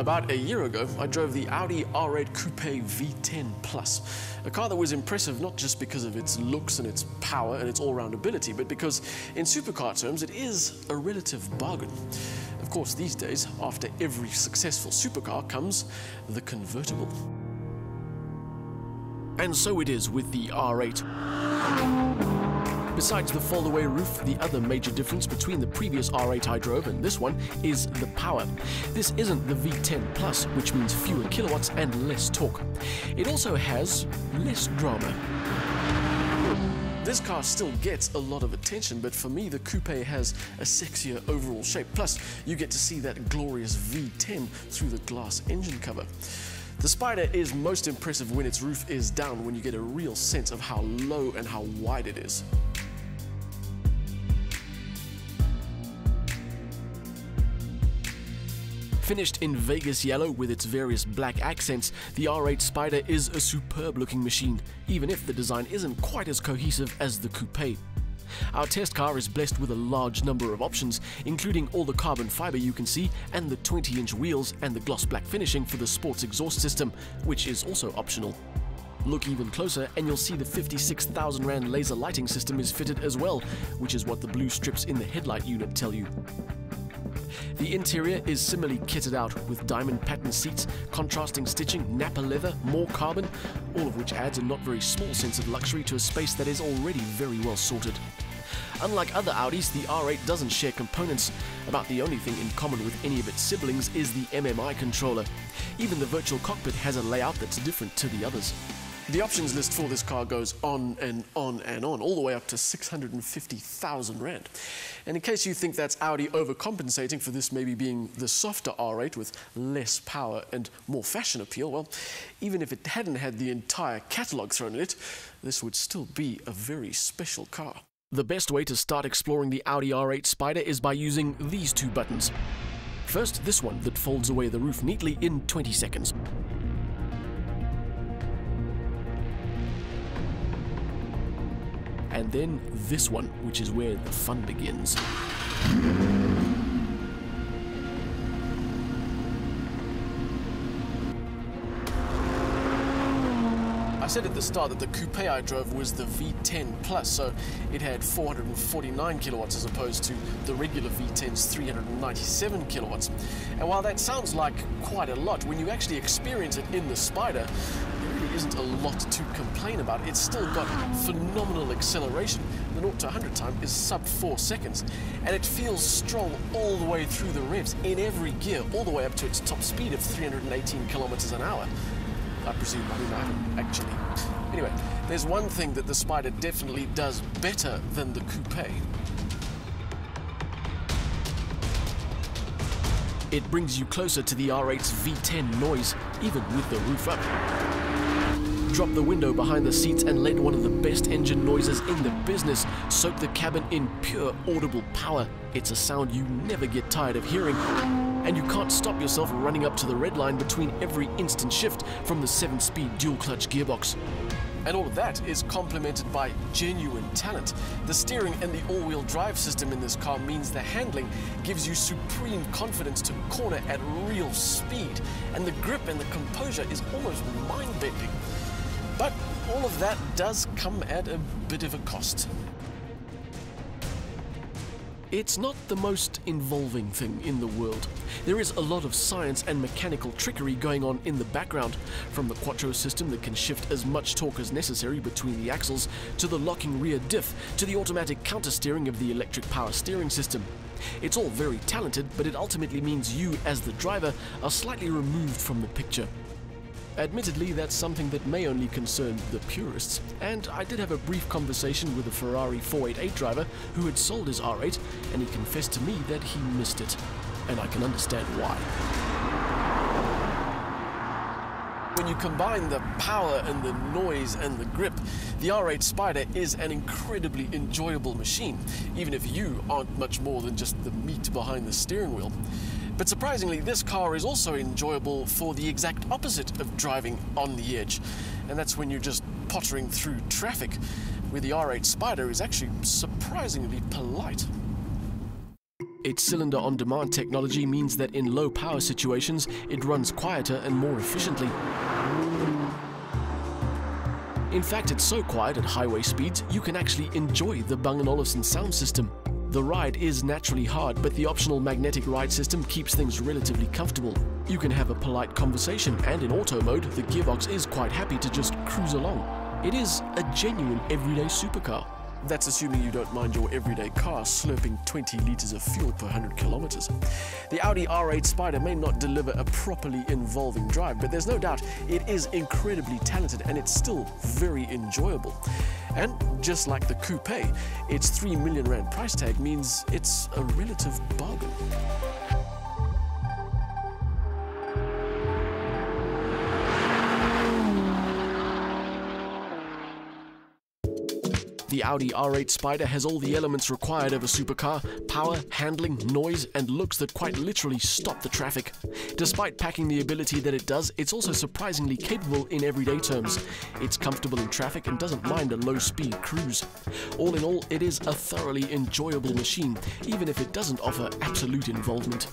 About a year ago, I drove the Audi R8 Coupe V10 Plus, a car that was impressive not just because of its looks and its power and its all-round ability, but because in supercar terms it is a relative bargain. Of course, these days, after every successful supercar comes the convertible. And so it is with the R8. Besides the fold-away roof, the other major difference between the previous R8 I drove and this one is the power. This isn't the V10 Plus, which means fewer kilowatts and less torque. It also has less drama. This car still gets a lot of attention, but for me the Coupe has a sexier overall shape. Plus, you get to see that glorious V10 through the glass engine cover. The Spyder is most impressive when its roof is down, when you get a real sense of how low and how wide it is. Finished in Vegas yellow with its various black accents, the R8 Spyder is a superb looking machine, even if the design isn't quite as cohesive as the Coupe. Our test car is blessed with a large number of options, including all the carbon fiber you can see and the 20-inch wheels and the gloss black finishing for the sports exhaust system, which is also optional. Look even closer and you'll see the 56,000 Rand laser lighting system is fitted as well, which is what the blue strips in the headlight unit tell you. The interior is similarly kitted out with diamond pattern seats, contrasting stitching, Napa leather, more carbon, all of which adds a not very small sense of luxury to a space that is already very well sorted. Unlike other Audis, the R8 doesn't share components. About the only thing in common with any of its siblings is the MMI controller. Even the virtual cockpit has a layout that's different to the others. The options list for this car goes on and on and on, all the way up to 650,000 Rand. And in case you think that's Audi overcompensating for this maybe being the softer R8 with less power and more fashion appeal, well, even if it hadn't had the entire catalogue thrown in it, this would still be a very special car. The best way to start exploring the Audi R8 Spyder is by using these two buttons. First, this one that folds away the roof neatly in 20 seconds. And then this one, which is where the fun begins. I said at the start that the Coupe I drove was the V10 Plus, so it had 449 kilowatts as opposed to the regular V10's 397 kilowatts. And while that sounds like quite a lot, when you actually experience it in the Spyder, isn't a lot to complain about. It's still got phenomenal acceleration. The 0 to 100 time is sub 4 seconds, and it feels strong all the way through the revs in every gear, all the way up to its top speed of 318 kilometers an hour. I presume, I haven't actually. Anyway, there's one thing that the Spyder definitely does better than the Coupe. It brings you closer to the R8's V10 noise, even with the roof up. Drop the window behind the seats and let one of the best engine noises in the business soak the cabin in pure audible power. It's a sound you never get tired of hearing, and you can't stop yourself running up to the red line between every instant shift from the 7-speed dual-clutch gearbox. And all of that is complemented by genuine talent. The steering and the all-wheel drive system in this car means the handling gives you supreme confidence to corner at real speed, and the grip and the composure is almost mind-bending. But all of that does come at a bit of a cost. It's not the most involving thing in the world. There is a lot of science and mechanical trickery going on in the background, from the quattro system that can shift as much torque as necessary between the axles, to the locking rear diff, to the automatic counter-steering of the electric power steering system. It's all very talented, but it ultimately means you, as the driver, are slightly removed from the picture. Admittedly, that's something that may only concern the purists, and I did have a brief conversation with a Ferrari 488 driver who had sold his R8, and he confessed to me that he missed it, and I can understand why. When you combine the power and the noise and the grip, the R8 Spyder is an incredibly enjoyable machine, even if you aren't much more than just the meat behind the steering wheel. But surprisingly, this car is also enjoyable for the exact opposite of driving on the edge, and that's when you're just pottering through traffic, where the R8 Spyder is actually surprisingly polite. Its cylinder-on-demand technology means that in low-power situations, it runs quieter and more efficiently. In fact, it's so quiet at highway speeds, you can actually enjoy the Bang & Olufsen sound system. The ride is naturally hard, but the optional magnetic ride system keeps things relatively comfortable. You can have a polite conversation, and in auto mode, the Gearbox is quite happy to just cruise along. It is a genuine everyday supercar. That's assuming you don't mind your everyday car slurping 20 litres of fuel per 100 kilometers. The Audi R8 Spyder may not deliver a properly involving drive, but there's no doubt it is incredibly talented and it's still very enjoyable. And just like the coupe, its R3 million price tag means it's a relative bargain. The Audi R8 Spyder has all the elements required of a supercar: power, handling, noise, and looks that quite literally stop the traffic. Despite packing the ability that it does, it's also surprisingly capable in everyday terms. It's comfortable in traffic and doesn't mind a low-speed cruise. All in all, it is a thoroughly enjoyable machine, even if it doesn't offer absolute involvement.